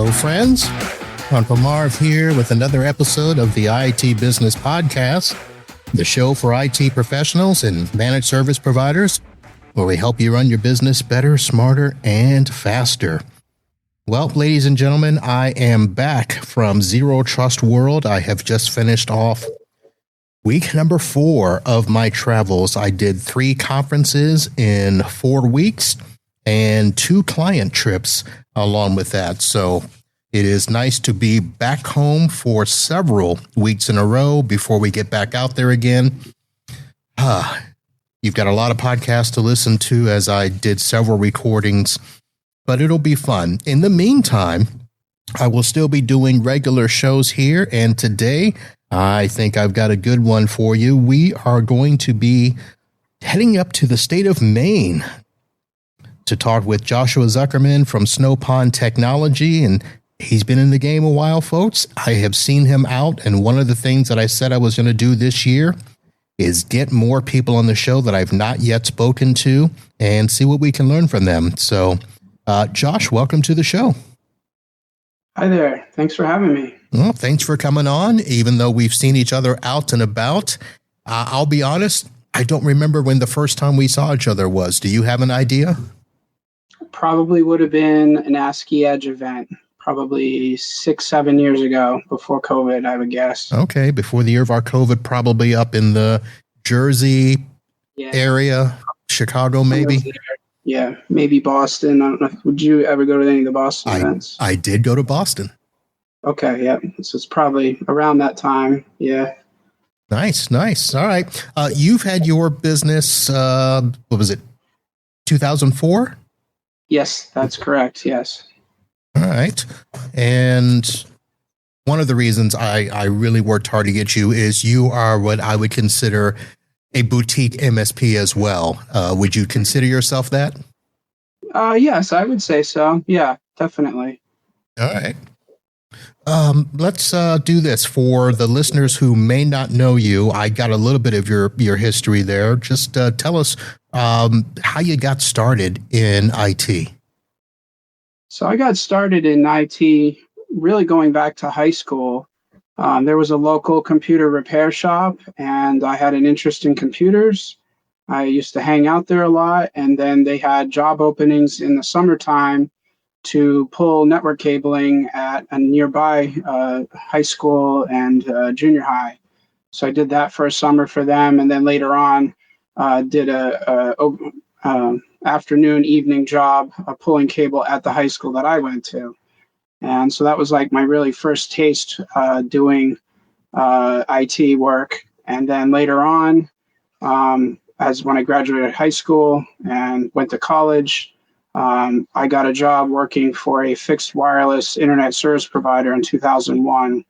Hello, friends. Uncle Marv here with another episode of the IT Business Podcast, the show for IT professionals and managed service providers, where we help you run your business better, smarter, and faster. Well, ladies and gentlemen, I am back from Zero Trust World. I have just finished off week number 4 of my travels. I did 3 conferences in 4 weeks and 2 client trips along with that. So it is nice to be back home for several weeks in a row before we get back out there again. You've got a lot of podcasts to listen to as I did several recordings, but it'll be fun. In the meantime, I will still be doing regular shows here, and today I think I've got a good one for you. We are going to be heading up to the state of Maine to talk with Joshua Zuckerman from Snow Pond Technology, and he's been in the game a while, folks. I have seen him out, and one of the things that I said I was going to do this year is get more people on the show that I've not yet spoken to and see what we can learn from them. So, Josh, welcome to the show. Hi there. Thanks for having me. Well, thanks for coming on, even though we've seen each other out and about. I'll be honest, I don't remember when the first time we saw each other was. Do you have an idea? Probably would have been an ASCII Edge event, probably 6-7 years ago, before COVID, I would guess. Okay, before the year of our COVID, probably up in the Jersey area, Chicago maybe. Yeah, maybe Boston. I don't know. Would you ever go to any of the Boston events? I did go to Boston. Okay, yeah. So it's probably around that time. Yeah. Nice. All right. You've had your business, what was it, 2004? Yes, that's correct. Yes. All right. And one of the reasons I really worked hard to get you is you are what I would consider a boutique MSP as well. Would you consider yourself that? Yes, I would say so. Yeah, definitely. All right. Let's do this. For the listeners who may not know you, I got a little bit of your history there. Just tell us how you got started in IT. So I got started in IT really going back to high school. There was a local computer repair shop, and I had an interest in computers. I used to hang out there a lot, and then they had job openings in the summertime to pull network cabling at a nearby high school and junior high. So I did that for a summer for them, and then later on did a afternoon, evening job pulling cable at the high school that I went to. And so that was like my really first taste doing IT work. And then later on, as when I graduated high school and went to college, I got a job working for a fixed wireless internet service provider in 2001,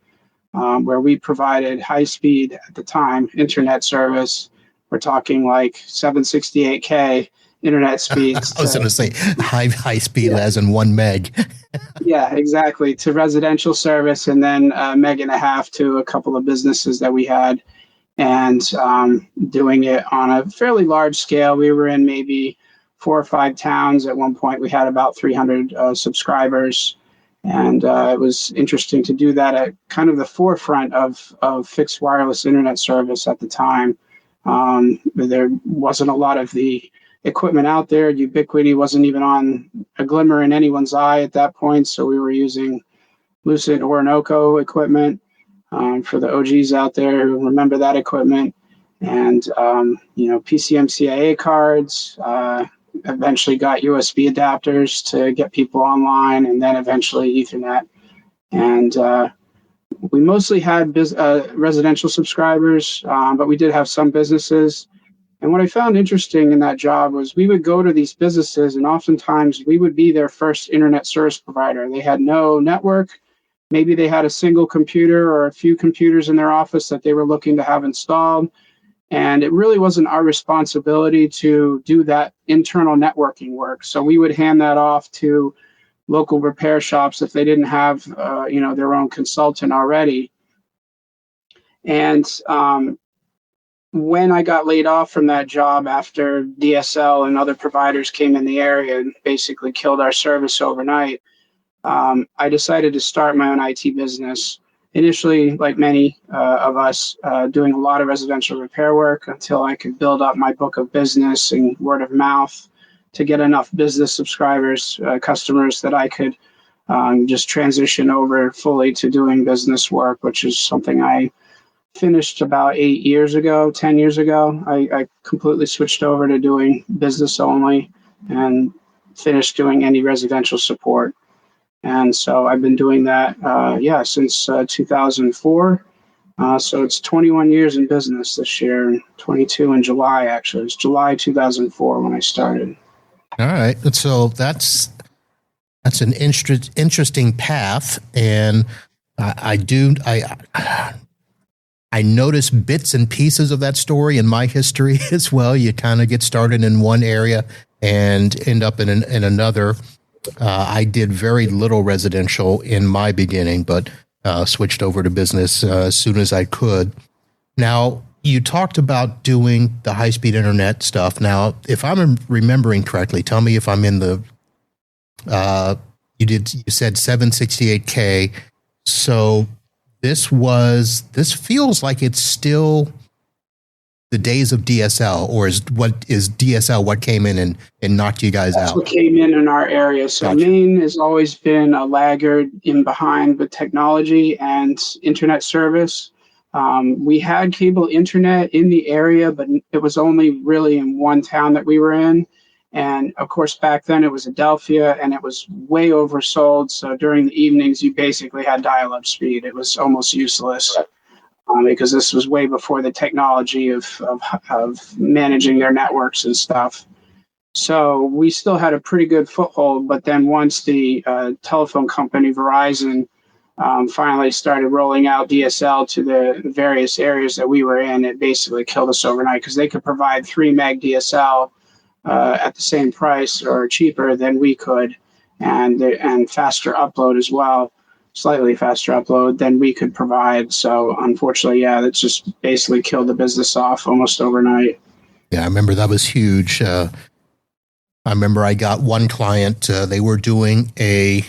where we provided high speed at the time internet service. We're talking like 768K internet speeds. I was going to say high speed as in 1 meg. Yeah, exactly. To residential service, and then 1.5 meg to a couple of businesses that we had, and doing it on a fairly large scale. We were in maybe 4 or 5 towns. At one point, we had about 300 subscribers, and it was interesting to do that at kind of the forefront of fixed wireless internet service at the time. There wasn't a lot of the equipment out there. Ubiquity wasn't even on a glimmer in anyone's eye at that point. So we were using Lucid Orinoco equipment for the OGs out there who remember that equipment. And, PCMCIA cards, eventually got USB adapters to get people online, and then eventually Ethernet. And we mostly had residential subscribers, but we did have some businesses. And what I found interesting in that job was we would go to these businesses, and oftentimes we would be their first internet service provider. They had no network. Maybe they had a single computer or a few computers in their office that they were looking to have installed. And it really wasn't our responsibility to do that internal networking work. So we would hand that off to local repair shops if they didn't have, their own consultant already. And when I got laid off from that job after DSL and other providers came in the area and basically killed our service overnight, I decided to start my own IT business. Initially, like many of us, doing a lot of residential repair work until I could build up my book of business and word of mouth to get enough business subscribers, customers that I could just transition over fully to doing business work, which is something I finished about 10 years ago. I completely switched over to doing business only and finished doing any residential support. And so I've been doing that, since 2004. So it's 21 years in business this year, and 22 in July, actually. It's July 2004 when I started. All right. So that's an interesting path. And I notice bits and pieces of that story in my history as well. You kind of get started in one area and end up in another. I did very little residential in my beginning, but switched over to business as soon as I could. Now, you talked about doing the high-speed internet stuff. Now, if I'm remembering correctly, tell me if I'm in the. You said 768K. So this feels like it's still the days of DSL, or is DSL what came in and knocked you guys That's out? what came in our area. So Gotcha. Maine has always been a laggard in behind with technology and internet service. We had cable internet in the area, but it was only really in one town that we were in. And of course, back then it was Adelphia, and it was way oversold. So during the evenings, you basically had dial-up speed. It was almost useless. Because this was way before the technology of managing their networks and stuff. So we still had a pretty good foothold, but then once the telephone company Verizon finally started rolling out DSL to the various areas that we were in, it basically killed us overnight, because they could provide 3 meg DSL at the same price or cheaper than we could, and faster upload as well. Slightly faster upload than we could provide. So unfortunately, that just basically killed the business off almost overnight. Yeah, I remember that was huge. I remember I got one client, they were doing I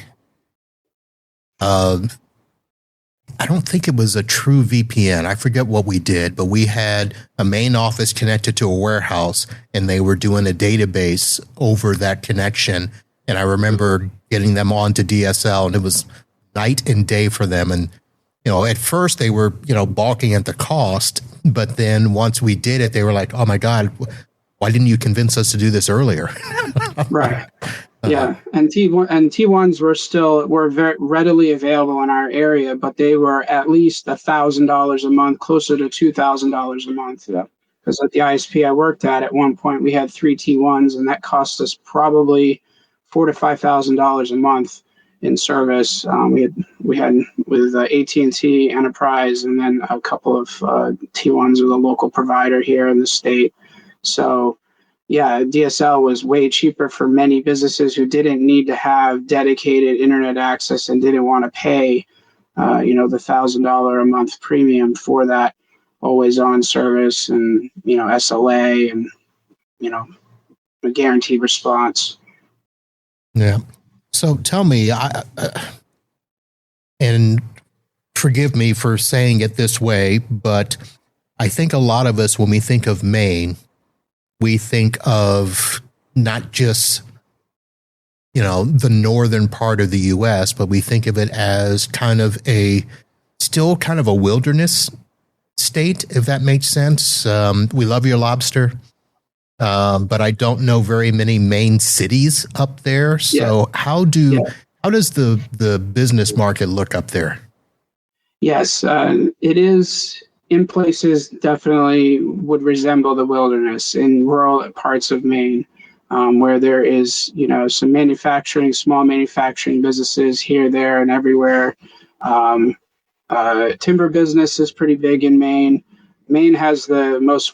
don't think it was a true VPN. I forget what we did, but we had a main office connected to a warehouse, and they were doing a database over that connection. And I remember getting them onto DSL, and it was night and day for them. And, at first they were, balking at the cost, but then once we did it, they were like, oh my God, why didn't you convince us to do this earlier? Right. Yeah. And T1s were very readily available in our area, but they were at least $1,000 a month, closer to $2,000 a month. Yeah. Because at the ISP I worked at one point, we had 3 T1s, and that cost us probably $4,000 to $5,000 a month in service. We had with AT&T Enterprise, and then a couple of T1s with a local provider here in the state. So DSL was way cheaper for many businesses who didn't need to have dedicated internet access and didn't want to pay the $1,000 a month premium for that always on service and SLA and a guaranteed response. Yeah. So tell me, and forgive me for saying it this way, but I think a lot of us, when we think of Maine, we think of not just, the northern part of the U.S., but we think of it as still kind of a wilderness state, if that makes sense. We love your lobster. But I don't know very many main cities up there. So how does the business market look up there? Yes, it is in places definitely would resemble the wilderness in rural parts of Maine, where there is, some small manufacturing businesses here, there, and everywhere. Timber business is pretty big in Maine. Maine has the most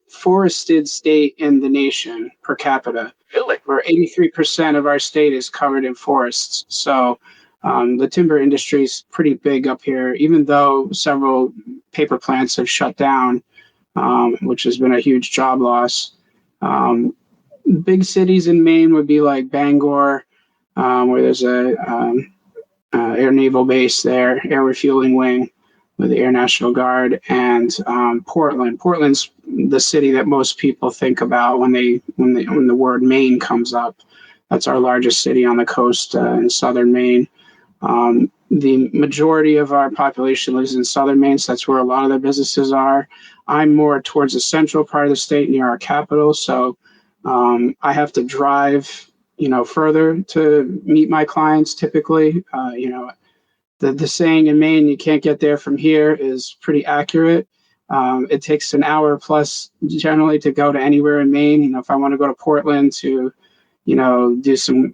forested state in the nation per capita. Really? Where 83% of our state is covered in forests. So the timber industry is pretty big up here, even though several paper plants have shut down, which has been a huge job loss. Big cities in Maine would be like Bangor, where there's a air naval base there, air refueling wing with the Air National Guard, and Portland. Portland's the city that most people think about when the word Maine comes up. That's our largest city on the coast in southern Maine. The majority of our population lives in southern Maine, so that's where a lot of the businesses are. I'm more towards the central part of the state near our capital, so I have to drive, further to meet my clients typically. The saying in Maine, you can't get there from here, is pretty accurate. It takes an hour plus generally to go to anywhere in Maine. If I want to go to Portland to,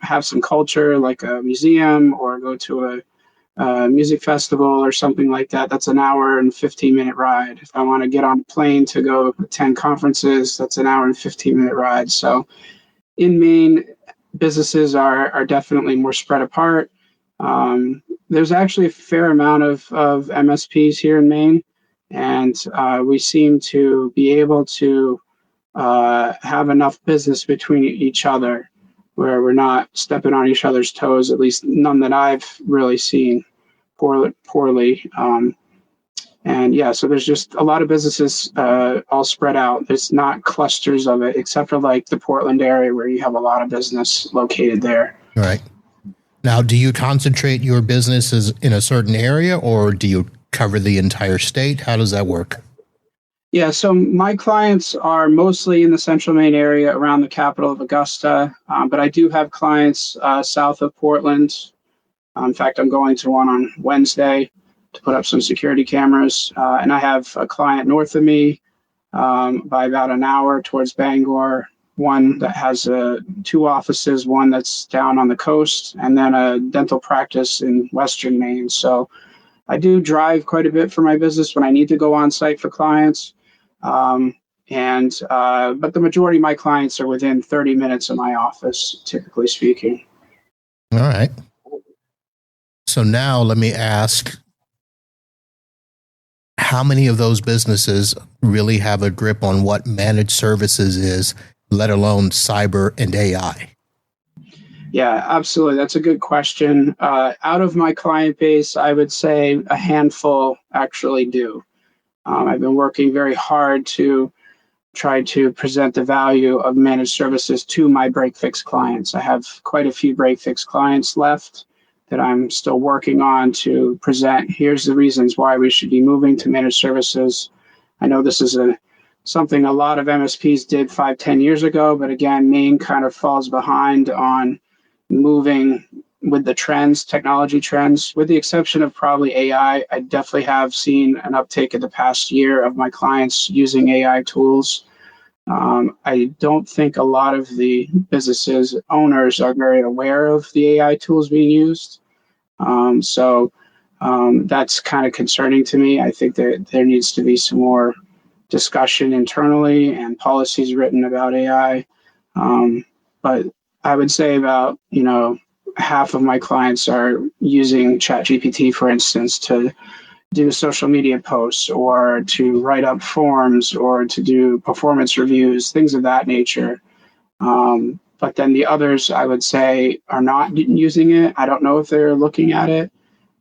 have some culture like a museum or go to a music festival or something like that, that's an hour and 15-minute ride. If I want to get on a plane to go attend conferences, that's an hour and 15-minute ride. So in Maine, businesses are definitely more spread apart. There's actually a fair amount of MSPs here in Maine, and we seem to be able to have enough business between each other where we're not stepping on each other's toes, at least none that I've really seen poorly. So there's just a lot of businesses all spread out. There's not clusters of it, except for like the Portland area where you have a lot of business located there. Right. Now, do you concentrate your businesses in a certain area, or do you cover the entire state? How does that work? Yeah, so my clients are mostly in the central Maine area around the capital of Augusta, but I do have clients south of Portland. In fact, I'm going to one on Wednesday to put up some security cameras. And I have a client north of me by about an hour towards Bangor, one that has 2 offices, one that's down on the coast, and then a dental practice in western Maine. So I do drive quite a bit for my business when I need to go on site for clients. But the majority of my clients are within 30 minutes of my office, typically speaking. All right. So now let me ask, how many of those businesses really have a grip on what managed services is, let alone cyber and AI? Yeah, absolutely. That's a good question. Out of my client base, I would say a handful actually do. I've been working very hard to try to present the value of managed services to my break-fix clients. I have quite a few break-fix clients left that I'm still working on to present. Here's the reasons why we should be moving to managed services. I know this is something a lot of MSPs did 5-10 years ago, but again, Maine kind of falls behind on moving with the trends, technology trends, with the exception of probably AI. I definitely have seen an uptake in the past year of my clients using AI tools. I don't think a lot of the businesses owners are very aware of the AI tools being used. So that's kind of concerning to me. I think that there needs to be some more discussion internally and policies written about AI. But I would say about, half of my clients are using ChatGPT, for instance, to do social media posts or to write up forms or to do performance reviews, things of that nature. But then the others, I would say, are not using it. I don't know if they're looking at it.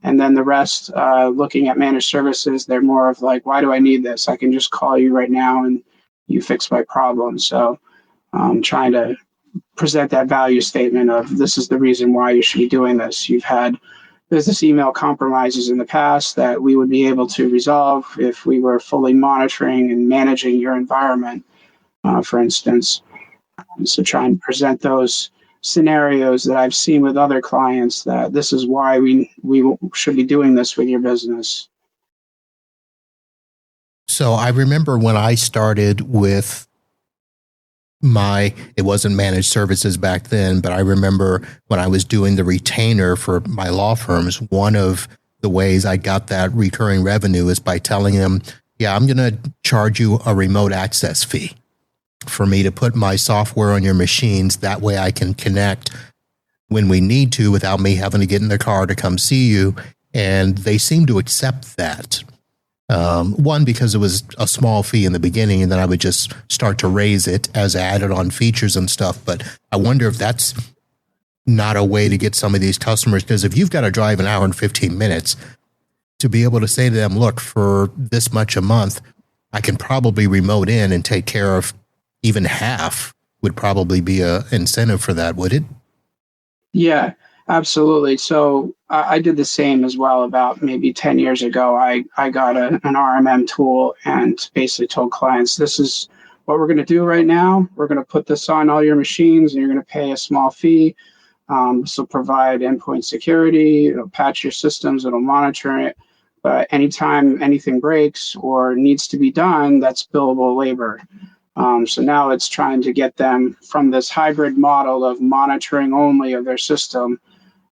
And then the rest, looking at managed services, they're more of like, why do I need this? I can just call you right now and you fix my problem. So I'm trying to present that value statement of this is the reason why you should be doing this. You've had business email compromises in the past that we would be able to resolve if we were fully monitoring and managing your environment, for instance. So try and present those scenarios that I've seen with other clients that this is why we should be doing this with your business. So I remember when I started with it wasn't managed services back then, but I remember when I was doing the retainer for my law firms, one of the ways I got that recurring revenue is by telling them, yeah, I'm going to charge you a remote access fee for me to put my software on your machines. That way I can connect when we need to without me having to get in the car to come see you. And they seem to accept that. One, because it was a small fee in the beginning, and then I would just start to raise it as I added on features and stuff. But I wonder if that's not a way to get some of these customers? Because if you've got to drive an hour and 15 minutes to be able to say to them, look, for this much a month, I can probably remote in and take care of even half, would probably be a incentive for that, would it? Yeah, absolutely. So I did the same as well. About maybe 10 years ago, I got an RMM tool and basically told clients, this is what we're going to do right now. We're going to put this on all your machines and you're going to pay a small fee. So provide endpoint security, it'll patch your systems, it'll monitor it. But anytime anything breaks or needs to be done, that's billable labor. So now it's trying to get them from this hybrid model of monitoring only of their system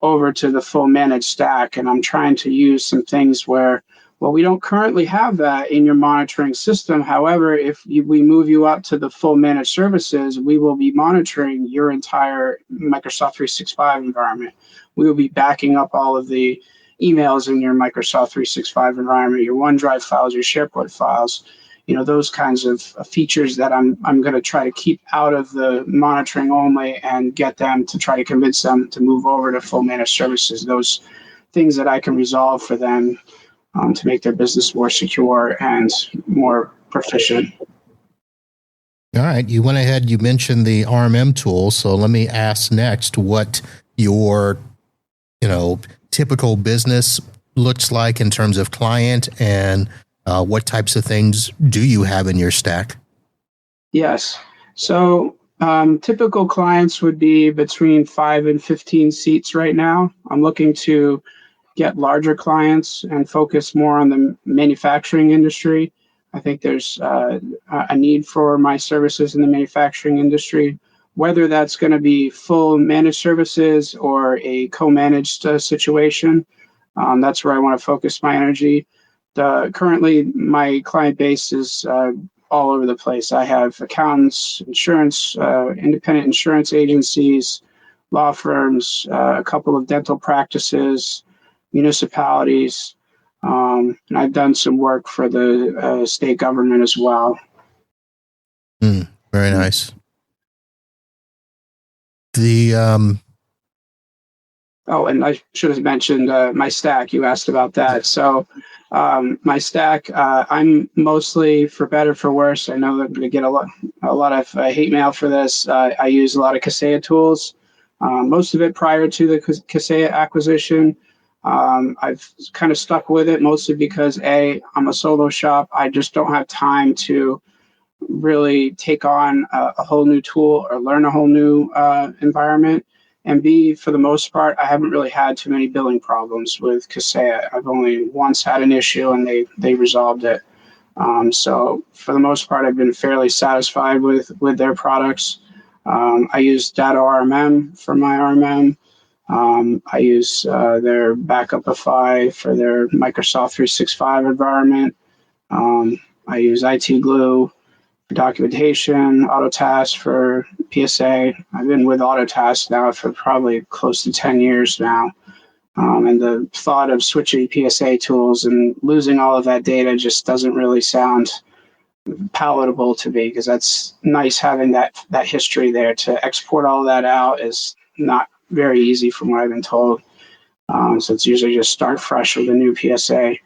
over to the full managed stack. And I'm trying to use some things where, well, we don't currently have that in your monitoring system. However, if we move you up to the full managed services, we will be monitoring your entire Microsoft 365 environment. We will be backing up all of the emails in your Microsoft 365 environment, your OneDrive files, your SharePoint files, those kinds of features that I'm going to try to keep out of the monitoring only and get them to try to convince them to move over to full managed services. Those things that I can resolve for them to make their business more secure and more proficient. All right. You went ahead, you mentioned the RMM tool. So let me ask next what your, typical business looks like in terms of client, and what types of things do you have in your stack? Yes. So typical clients would be between 5 and 15 seats right now. I'm looking to get larger clients and focus more on the manufacturing industry. I think there's a need for my services in the manufacturing industry, whether that's going to be full managed services or a co-managed situation. That's where I want to focus my energy. Currently, my client base is all over the place. I have accountants, insurance, independent insurance agencies, law firms, a couple of dental practices, municipalities, and I've done some work for the state government as well. Very nice. And I should have mentioned my stack. You asked about that. So my stack, I'm mostly, for better for worse, I know that I'm going to get a lot of hate mail for this. I use a lot of Kaseya tools. Most of it prior to the Kaseya acquisition. I've kind of stuck with it mostly because I'm a solo shop. I just don't have time to really take on a whole new tool or learn a whole new environment. And B, for the most part, I haven't really had too many billing problems with Kaseya. I've only once had an issue and they resolved it. So for the most part, I've been fairly satisfied with their products. I use Data RMM for my RMM. I use their Backupify for their Microsoft 365 environment. I use IT Glue for documentation, Autotask for PSA. I've been with Autotask now for probably close to 10 years now. And the thought of switching PSA tools and losing all of that data just doesn't really sound palatable to me, because that's nice having that history there. To export all that out is not very easy from what I've been told. So it's usually just start fresh with a new PSA.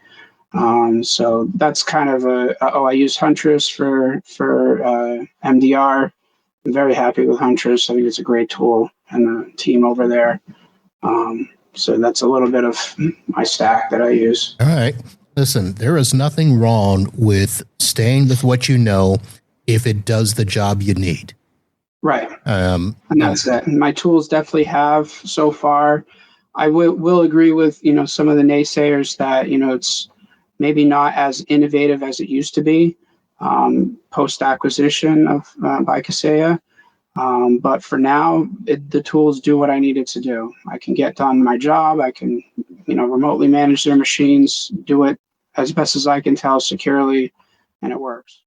So that's kind of I use Huntress for MDR. I'm very happy with Huntress. I think it's a great tool and the team over there. So that's a little bit of my stack that I use. All right. Listen, there is nothing wrong with staying with what you know if it does the job you need. Right. And that's that. My tools definitely have so far. I will agree with, some of the naysayers that, it's maybe not as innovative as it used to be post-acquisition of by Kaseya. But for now, the tools do what I need it to do. I can get done my job. I can, remotely manage their machines, do it as best as I can tell securely, and it works.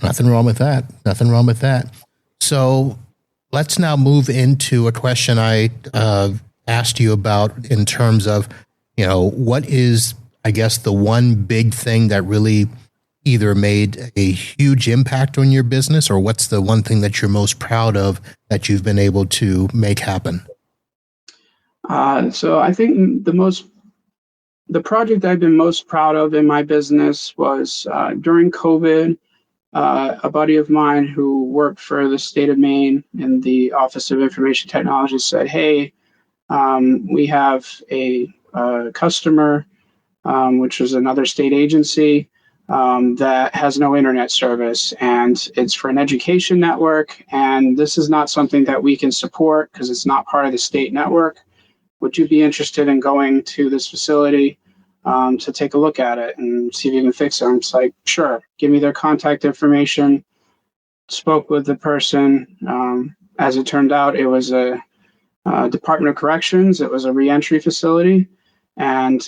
Nothing wrong with that. Nothing wrong with that. So let's now move into a question I asked you about in terms of, what is, I guess, the one big thing that really either made a huge impact on your business, or what's the one thing that you're most proud of that you've been able to make happen? So I think the project I've been most proud of in my business was during COVID. A buddy of mine who worked for the state of Maine in the Office of Information Technology said, "Hey, we have a customer, which was another state agency, that has no internet service, and it's for an education network, and this is not something that we can support because it's not part of the state network. Would you be interested in going to this facility to take a look at it and see if you can fix it?" I'm just like, "Sure, give me their contact information." Spoke with the person. As it turned out, it was a Department of Corrections. It was a reentry facility. And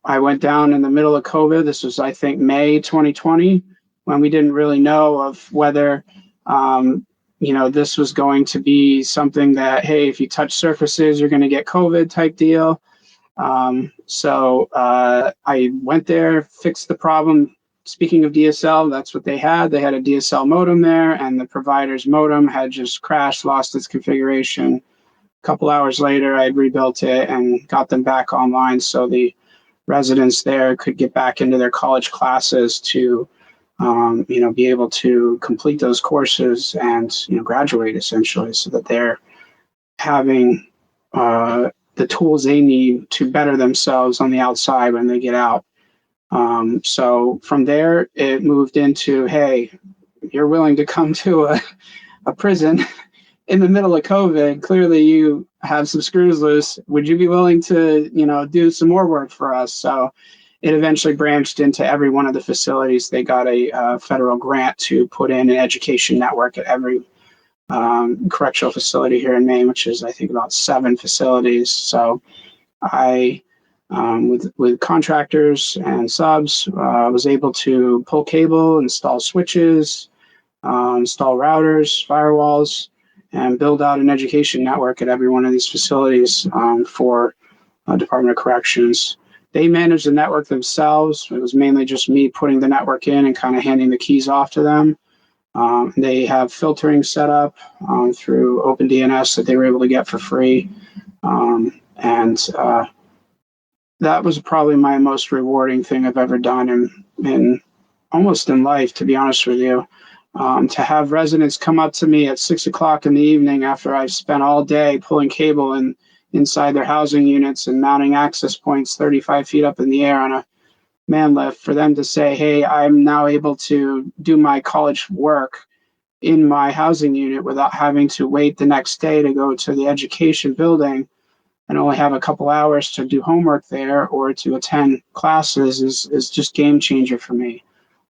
I went down in the middle of COVID. This was, I think, May 2020, when we didn't really know of whether, this was going to be something that, hey, if you touch surfaces, you're going to get COVID type deal. So I went there, fixed the problem. Speaking of DSL, that's what they had. They had a DSL modem there, and the provider's modem had just crashed, lost its configuration. A couple hours later, I had rebuilt it and got them back online so the residents there could get back into their college classes to, be able to complete those courses and, graduate essentially, so that they're having the tools they need to better themselves on the outside when they get out. So from there, it moved into, hey, you're willing to come to a prison in the middle of COVID. Clearly, you have some screws loose. Would you be willing to, do some more work for us? So it eventually branched into every one of the facilities. They got a federal grant to put in an education network at every correctional facility here in Maine, which is, I think, about 7 facilities. So I, with contractors and subs, was able to pull cable, install switches, install routers, firewalls, and build out an education network at every one of these facilities for Department of Corrections. They manage the network themselves. It was mainly just me putting the network in and kind of handing the keys off to them. They have filtering set up through OpenDNS that they were able to get for free. And that was probably my most rewarding thing I've ever done in almost in life, to be honest with you. To have residents come up to me at 6:00 in the evening after I've spent all day pulling cable inside their housing units and mounting access points 35 feet up in the air on a man lift, for them to say, hey, I'm now able to do my college work in my housing unit without having to wait the next day to go to the education building and only have a couple hours to do homework there or to attend classes is just game changer for me.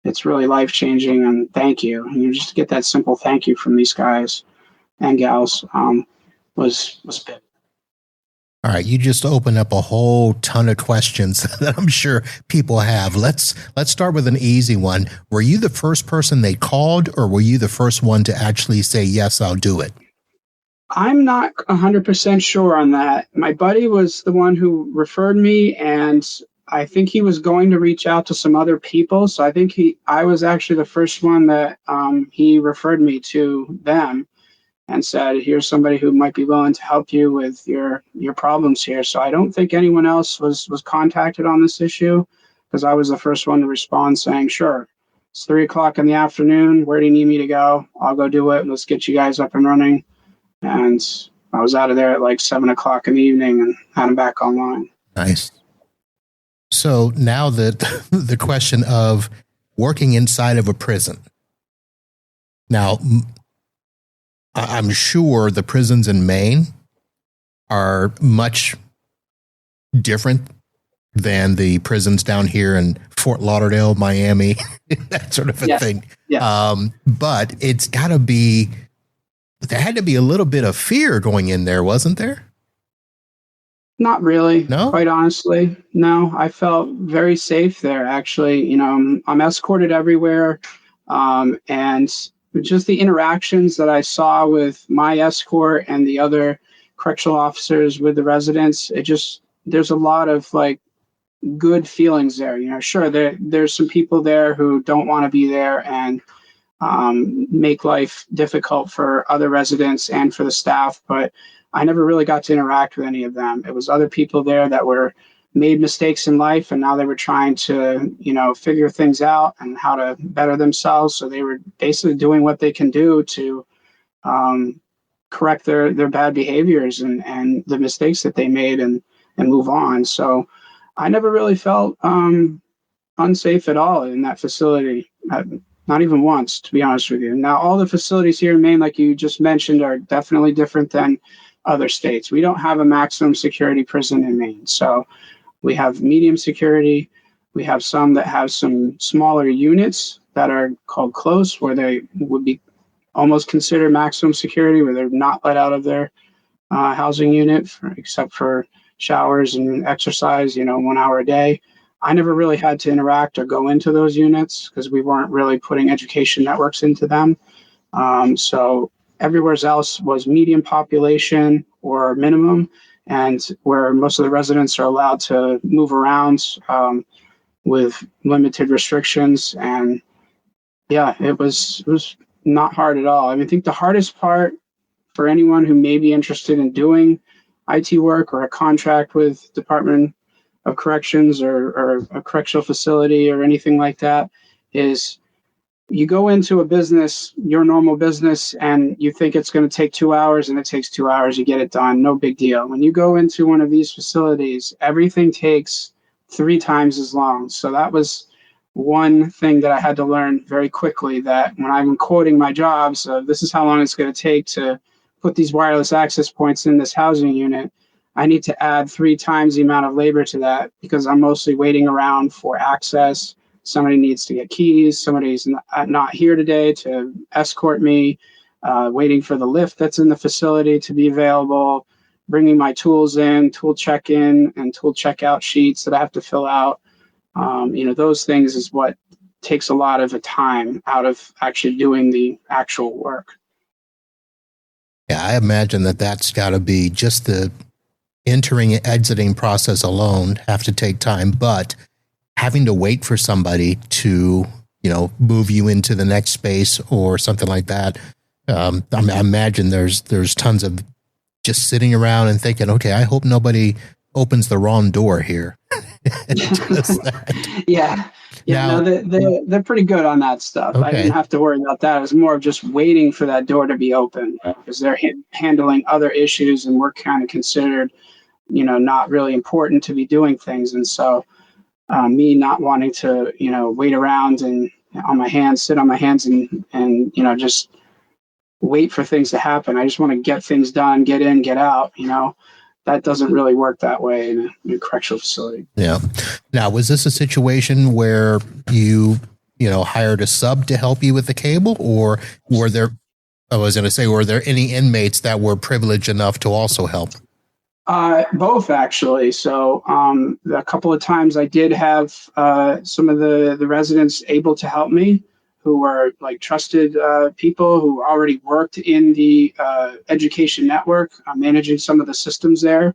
It's really life changing, and thank you. And you just get that simple thank you from these guys and gals was big. All right, you just opened up a whole ton of questions that I'm sure people have. Let's start with an easy one. Were you the first person they called, or were you the first one to actually say, yes, I'll do it? I'm not 100% sure on that. My buddy was the one who referred me, and I think he was going to reach out to some other people. So I think I was actually the first one that he referred me to them and said, here's somebody who might be willing to help you with your problems here. So I don't think anyone else was contacted on this issue, because I was the first one to respond saying, sure, it's 3:00 in the afternoon. Where do you need me to go? I'll go do it. Let's get you guys up and running. And I was out of there at like 7:00 in the evening and had them back online. Nice. So now that the question of working inside of a prison. Now, I'm sure the prisons in Maine are much different than the prisons down here in Fort Lauderdale, Miami, that sort of a thing. Yeah. But it's got to be, there had to be a little bit of fear going in there, wasn't there? Not really. No? Quite honestly. No, I felt very safe there, actually. I'm escorted everywhere. And just the interactions that I saw with my escort and the other correctional officers with the residents, there's a lot of like good feelings there. Sure, there's some people there who don't want to be there and make life difficult for other residents and for the staff, but I never really got to interact with any of them. It was other people there that were made mistakes in life, and now they were trying to, figure things out and how to better themselves. So they were basically doing what they can do to correct their bad behaviors and the mistakes that they made and move on. So I never really felt unsafe at all in that facility. Not even once, to be honest with you. Now, all the facilities here in Maine, like you just mentioned, are definitely different than other states. We don't have a maximum security prison in Maine. So we have medium security. We have some that have some smaller units that are called close, where they would be almost considered maximum security, where they're not let out of their housing unit except for showers and exercise, 1 hour a day. I never really had to interact or go into those units because we weren't really putting education networks into them. So everywhere else was medium population or minimum, and where most of the residents are allowed to move around with limited restrictions. And yeah, it was not hard at all. I mean, I think the hardest part for anyone who may be interested in doing IT work or a contract with Department of Corrections or a correctional facility or anything like that is you go into a business, your normal business, and you think it's going to take 2 hours, and it takes 2 hours, you get it done, no big deal. When you go into one of these facilities, everything takes 3 times as long. So that was one thing that I had to learn very quickly, that when I'm quoting my jobs, this is how long it's going to take to put these wireless access points in this housing unit, I need to add 3 times the amount of labor to that because I'm mostly waiting around for access. Somebody needs to get keys. Somebody's not here today to escort me, waiting for the lift that's in the facility to be available, bringing my tools in, tool check-in and tool check-out sheets that I have to fill out. Those things is what takes a lot of the time out of actually doing the actual work. Yeah, I imagine that's got to be just the entering and exiting process alone have to take time, but having to wait for somebody to, move you into the next space or something like that. I imagine there's tons of just sitting around and thinking, okay, I hope nobody opens the wrong door here. Yeah. Now, no, they're pretty good on that stuff. Okay. I didn't have to worry about that. It was more of just waiting for that door to be open because they're handling other issues, and we're kind of considered, not really important to be doing things. And so me not wanting to, wait around and sit on my hands and just wait for things to happen. I just want to get things done, get in, get out, that doesn't really work that way in a correctional facility. Yeah. Now, was this a situation where you hired a sub to help you with the cable, or were there any inmates that were privileged enough to also help? Both, actually. So a couple of times I did have some of the residents able to help me, who were like trusted people who already worked in the education network, managing some of the systems there.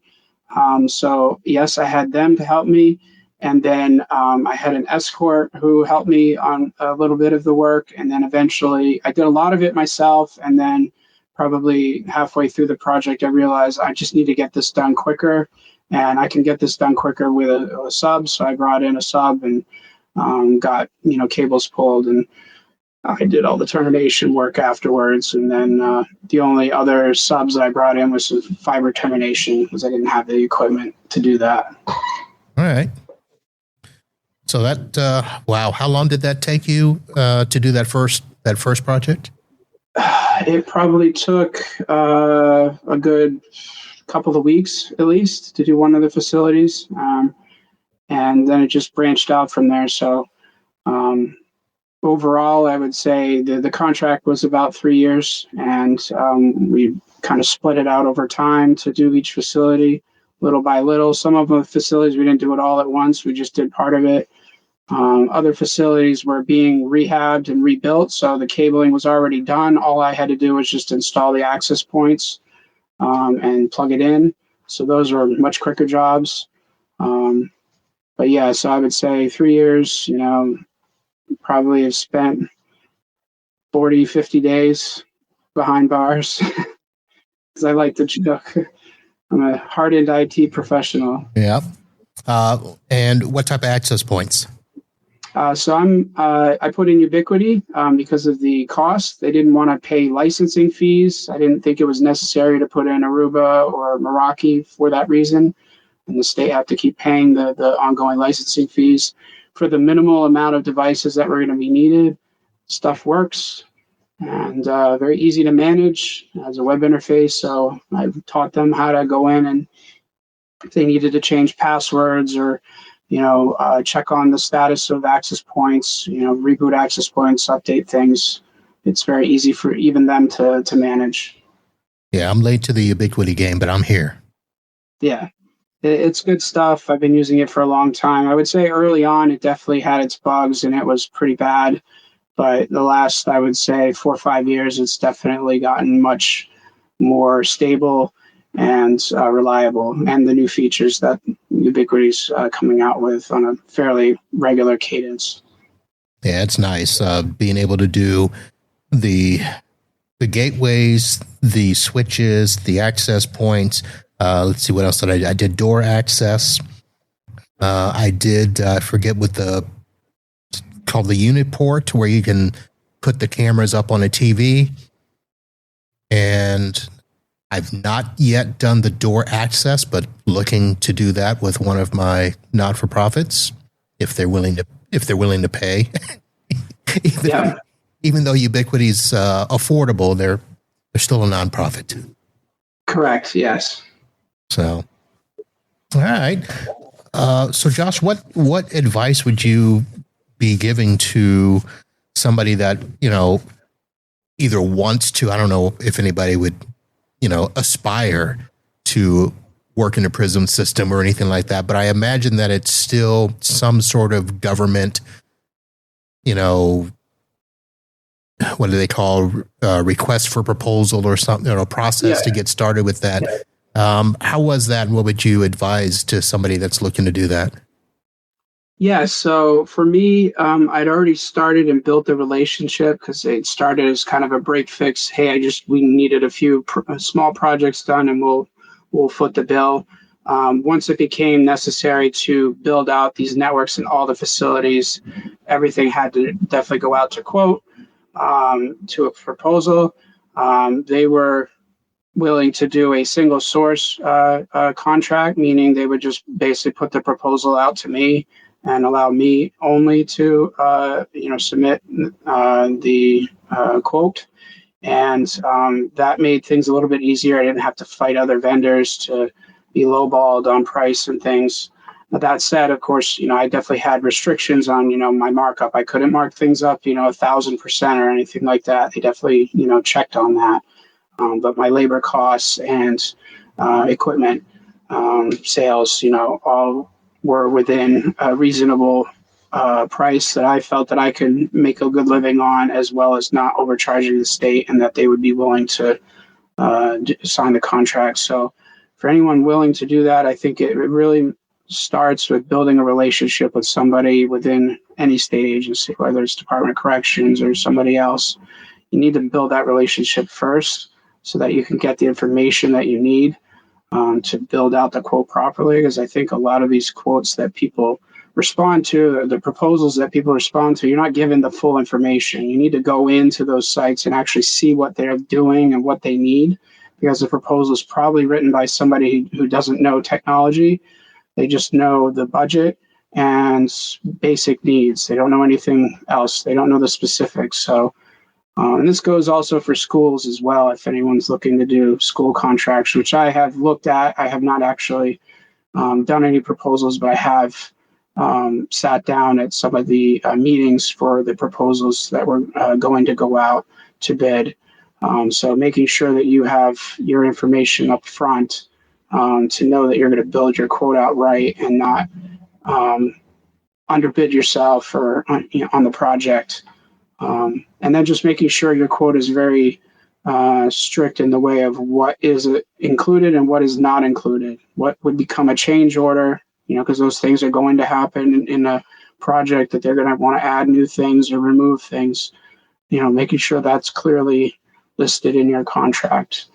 So yes, I had them to help me. And then I had an escort who helped me on a little bit of the work. And then eventually I did a lot of it myself. And then probably halfway through the project, I realized I just need to get this done quicker, and I can get this done quicker with a sub. So I brought in a sub and got, cables pulled, and I did all the termination work afterwards. And then the only other subs that I brought in was some fiber termination because I didn't have the equipment to do that. All right. So that, wow. How long did that take you to do that first project? It probably took a good couple of weeks at least to do one of the facilities. And then it just branched out from there. So overall, I would say the contract was about 3 years, and we kind of split it out over time to do each facility little by little. Some of the facilities, we didn't do it all at once. We just did part of it. Other facilities were being rehabbed and rebuilt, so the cabling was already done. All I had to do was just install the access points and plug it in. So those were much quicker jobs. But yeah, so I would say 3 years, probably have spent 40, 50 days behind bars. because I like to joke. I'm a hardened IT professional. Yeah. And what type of access points? So I put in Ubiquity because of the cost. They didn't want to pay licensing fees. I didn't think it was necessary to put in Aruba or Meraki for that reason. And the state had to keep paying the ongoing licensing fees for the minimal amount of devices that were going to be needed. Stuff works and very easy to manage as a web interface. So I've taught them how to go in, and if they needed to change passwords or check on the status of access points, reboot access points, update things. It's very easy for even them to manage. Yeah, I'm late to the Ubiquity game, but I'm here. Yeah, it's good stuff. I've been using it for a long time. I would say early on, it definitely had its bugs and it was pretty bad. But the last, I would say, 4 or 5 years, it's definitely gotten much more stable and reliable, and the new features that Ubiquity's coming out with on a fairly regular cadence. Yeah, it's nice being able to do the gateways, the switches, the access points. Let's see what else did I do. I did door access. I did forget what the called the unit port, where you can put the cameras up on a TV. And I've not yet done the door access, but looking to do that with one of my not-for-profits if they're willing to pay. Even though Ubiquity's affordable, they're still a nonprofit. Correct. Yes. So, all right. So, Josh, what advice would you be giving to somebody that either wants to? I don't know if anybody would aspire to work in a prison system or anything like that, but I imagine that it's still some sort of government, what do they call request for proposal or something, process to get started with that. How was that? And what would you advise to somebody that's looking to do that? Yeah, so for me, I'd already started and built a relationship because it started as kind of a break fix. Hey, we needed a few small projects done, and we'll foot the bill. Once it became necessary to build out these networks in all the facilities, everything had to definitely go out to quote, to a proposal. They were willing to do a single source contract, meaning they would just basically put the proposal out to me and allow me only to submit the quote. And that made things a little bit easier. I didn't have to fight other vendors to be lowballed on price and things. But that said, of course, I definitely had restrictions on, my markup. I couldn't mark things up, 1,000% or anything like that. They definitely, checked on that. But my labor costs and equipment sales, all were within a reasonable price that I felt that I could make a good living on, as well as not overcharging the state, and that they would be willing to sign the contract. So for anyone willing to do that, I think it really starts with building a relationship with somebody within any state agency, whether it's Department of Corrections or somebody else. You need to build that relationship first so that you can get the information that you need to build out the quote properly. Because I think a lot of these quotes that people respond to, or the proposals that people respond to, you're not given the full information. You need to go into those sites and actually see what they're doing and what they need, because the proposal is probably written by somebody who doesn't know technology. They just know the budget and basic needs. They don't know anything else. They don't know the specifics. So, and this goes also for schools as well. If anyone's looking to do school contracts, which I have looked at, I have not actually done any proposals, but I have sat down at some of the meetings for the proposals that were going to go out to bid. So making sure that you have your information up front to know that you're going to build your quote out right and not underbid yourself or on the project. And then just making sure your quote is very strict in the way of what is included and what is not included. What would become a change order, because those things are going to happen in a project, that they're going to want to add new things or remove things. Making sure that's clearly listed in your contract.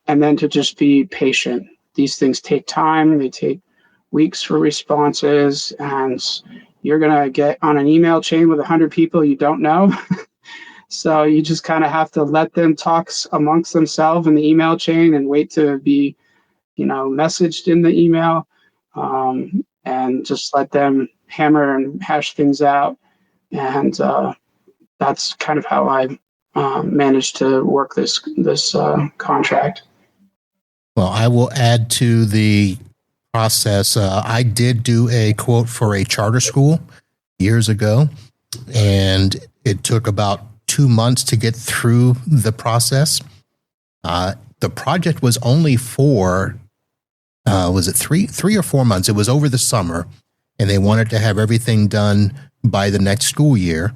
And then to just be patient. These things take time. They take weeks for responses, and you're going to get on an email chain with 100 people you don't know. So you just kind of have to let them talk amongst themselves in the email chain and wait to be, messaged in the email, and just let them hammer and hash things out. And that's kind of how I managed to work this contract. Well, I will add to the process. I did do a quote for a charter school years ago, and it took about 2 months to get through the process. The project was only for, was it three or 4 months? It was over the summer, and they wanted to have everything done by the next school year.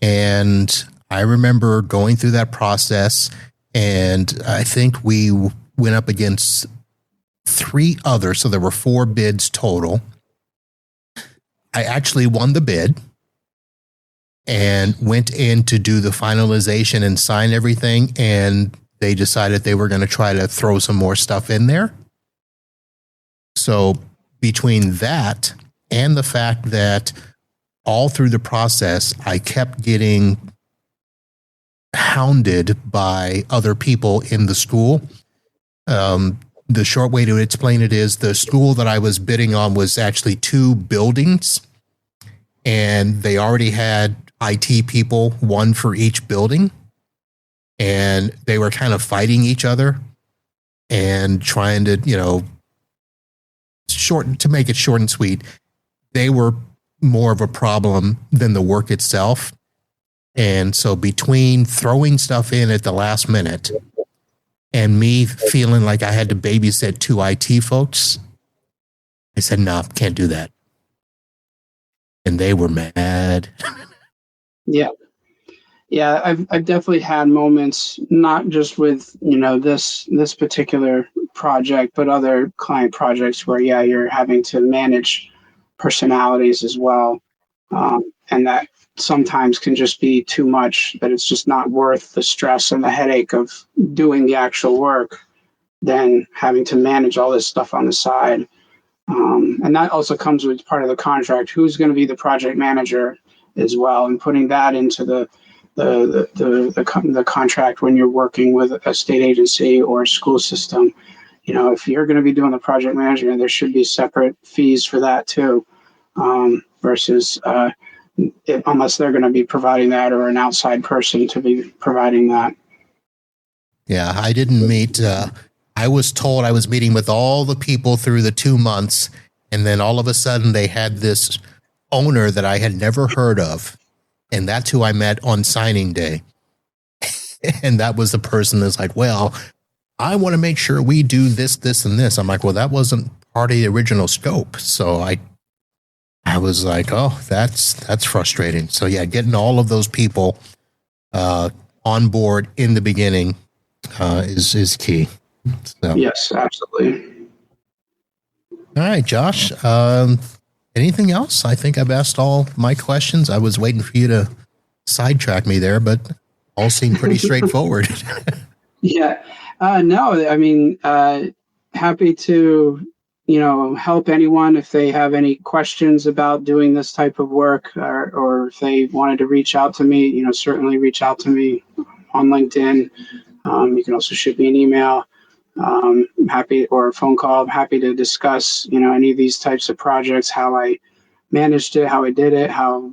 And I remember going through that process, and I think we went up against 3 others. So there were 4 bids total. I actually won the bid and went in to do the finalization and sign everything. And they decided they were going to try to throw some more stuff in there. So between that and the fact that all through the process, I kept getting hounded by other people in the school. The short way to explain it is the school that I was bidding on was actually 2 buildings, and they already had IT people, 1 for each building, and they were kind of fighting each other and trying to, to make it short and sweet. They were more of a problem than the work itself. And so between throwing stuff in at the last minute and me feeling like I had to babysit 2 IT folks, I said, no, can't do that. And they were mad. Yeah. Yeah, I've definitely had moments, not just with, this particular project, but other client projects where, you're having to manage personalities as well. And that sometimes can just be too much, that it's just not worth the stress and the headache of doing the actual work than having to manage all this stuff on the side. And that also comes with part of the contract, who's going to be the project manager as well, and putting that into the contract when you're working with a state agency or a school system. If you're going to be doing the project management, there should be separate fees for that too, versus unless they're going to be providing that or an outside person to be providing that. Yeah, I didn't meet. I was told I was meeting with all the people through the 2 months, and then all of a sudden they had this owner that I had never heard of, and that's who I met on signing day. And that was the person that's like, well, I want to make sure we do this, this, and this. I'm like, well, that wasn't part of the original scope. So I was like, oh, that's frustrating. So yeah, getting all of those people on board in the beginning is key. So. Yes, absolutely. All right, Josh. Anything else? I think I've asked all my questions. I was waiting for you to sidetrack me there, but all seemed pretty straightforward. Yeah. No, I mean, happy to, help anyone if they have any questions about doing this type of work, or if they wanted to reach out to me, certainly reach out to me on LinkedIn. You can also shoot me an email. Happy, or a phone call. I'm happy to discuss, any of these types of projects, how I managed it, how I did it, how,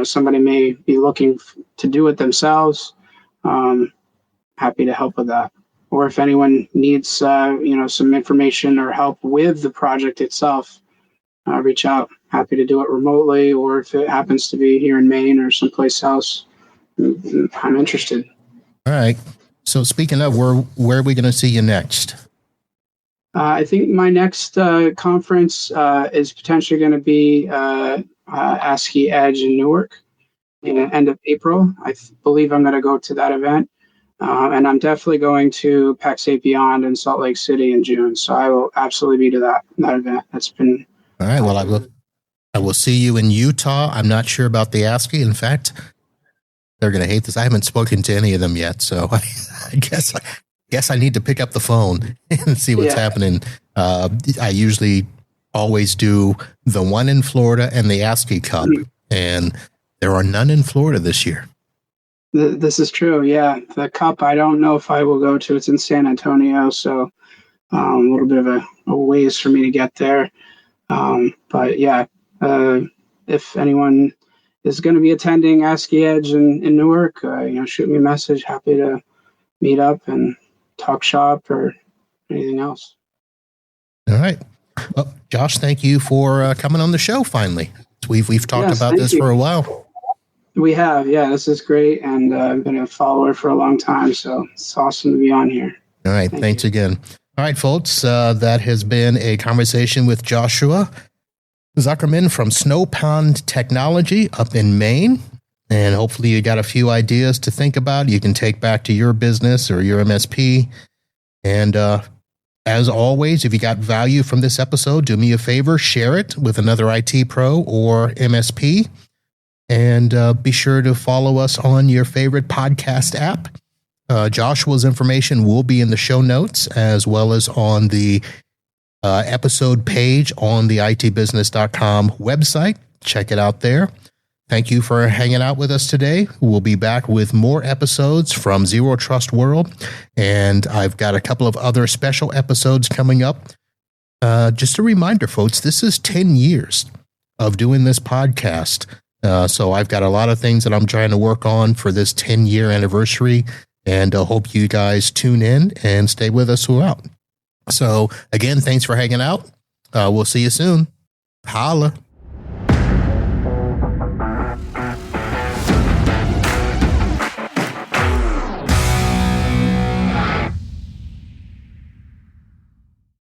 somebody may be looking to do it themselves. Happy to help with that. Or if anyone needs, some information or help with the project itself, reach out. Happy to do it remotely, or if it happens to be here in Maine or someplace else, I'm interested. All right. So speaking of, where are we going to see you next? I think my next conference is potentially going to be ASCII Edge in Newark in the end of April. I believe I'm going to go to that event. And I'm definitely going to Kaseya Beyond in Salt Lake City in June. So I will absolutely be to that event. That's been... All right. Well, I will see you in Utah. I'm not sure about the ASCII. In fact, they're going to hate this. I haven't spoken to any of them yet, so I guess guess I need to pick up the phone and see what's happening. I usually always do the one in Florida and the ASCII Cup, and there are none in Florida this year. This is true. Yeah. The Cup, I don't know if I will go to. It's in San Antonio, so a little bit of a ways for me to get there. But yeah, if anyone is going to be attending ASCII Edge in Newark, shoot me a message. Happy to meet up and talk shop or anything else. All right. Well, Josh, thank you for coming on the show finally. We've talked about this for a while. We have. Yeah, this is great. And I've been a follower for a long time, so it's awesome to be on here. All right. Thanks again. All right, folks, that has been a conversation with Joshua Zuckerman from Snow Pond Technology up in Maine. And hopefully you got a few ideas to think about you can take back to your business or your MSP. And as always, if you got value from this episode, do me a favor, share it with another IT pro or MSP. And be sure to follow us on your favorite podcast app. Joshua's information will be in the show notes as well as on the episode page on the itbusiness.com website. Check it out there. Thank you for hanging out with us today. We'll be back with more episodes from Zero Trust World, and I've got a couple of other special episodes coming up. Just a reminder, folks, this is 10 years of doing this podcast. So I've got a lot of things that I'm trying to work on for this 10-year anniversary, and I hope you guys tune in and stay with us throughout. So again, thanks for hanging out. We'll see you soon. Holla.